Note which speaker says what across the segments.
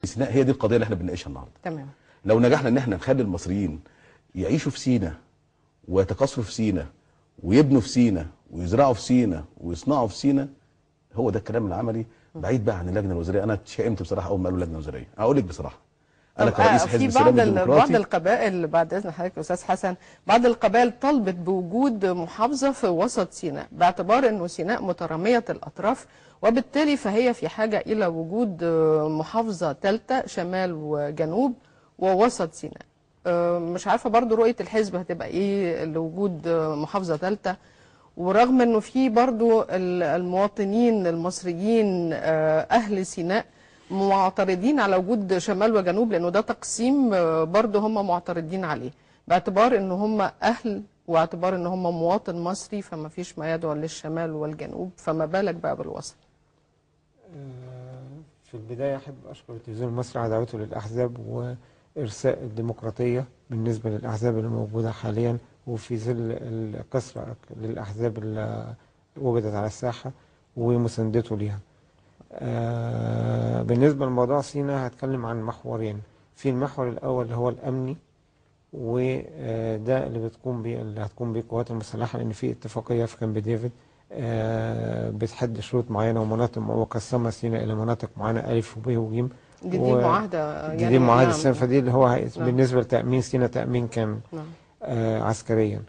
Speaker 1: سيناء هي دي القضيه اللي احنا بنناقشها النهارده.
Speaker 2: تمام.
Speaker 1: لو نجحنا ان احنا نخلي المصريين يعيشوا في سيناء ويتكاثروا في سيناء ويبنوا في سيناء ويزرعوا في سيناء ويصنعوا في سيناء، هو ده الكلام العملي بعيد بقى عن اللجنه الوزاريه. انا اتشائمت بصراحه اول ما قالوا لجنه وزاريه. اقول لك بصراحه انا كرئيس حزب السلام الديمقراطي،
Speaker 2: بعض القبائل، بعد اذن حضرتك يا استاذ حسن، بعض القبائل طلبت بوجود محافظه في وسط سيناء باعتبار انه سيناء متراميه الاطراف، وبالتالي فهي في حاجه الى وجود محافظه ثالثه شمال وجنوب ووسط سيناء. مش عارفه برضو رؤيه الحزب هتبقى ايه لوجود محافظه ثالثه، ورغم انه في برضو المواطنين المصريين اهل سيناء معترضين على وجود شمال وجنوب، لانه ده تقسيم برضو هم معترضين عليه باعتبار ان هم اهل واعتبار ان هم مواطن مصري، فما فيش ما يدعو للشمال والجنوب، فما بالك بقى بالوسط.
Speaker 3: في البداية أحب أشكر التلفزيون المصري على دعوته للأحزاب وإرساء الديمقراطية بالنسبة للأحزاب اللي موجودة حاليا، وفي ظل الكثرة للأحزاب اللي وجدت على الساحة ومساندته ليها. بالنسبة لموضوع سيناء هتكلم عن محورين. في المحور الأول اللي هو الأمني، وده اللي هتقوم بيه القوات المسلحة، لأن في اتفاقية في كامب ديفيد بتحد شروط معينة ومناطق، وقسمها سيناء إلى مناطق معينة ألف وب وج.
Speaker 2: دي معاهدة
Speaker 3: يعني دي معاهدة
Speaker 2: نعم.
Speaker 3: السنة، فدي اللي هو
Speaker 2: نعم.
Speaker 3: بالنسبة لتأمين سيناء تأمين كامل.
Speaker 2: نعم.
Speaker 3: عسكريا.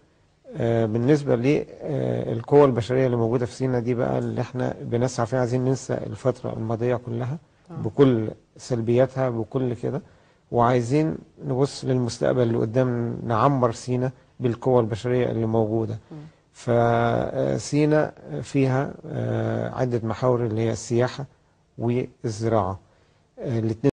Speaker 3: بالنسبة للقوى البشرية اللي موجودة في سيناء، دي بقى اللي احنا بنسعى فيها. عايزين ننسى الفترة الماضية كلها بكل سلبياتها بكل كده، وعايزين نبص للمستقبل اللي قدام، نعمر سيناء بالقوى البشرية اللي موجودة. فسيناء فيها عدة محاور اللي هي السياحة والزراعة، الاثنين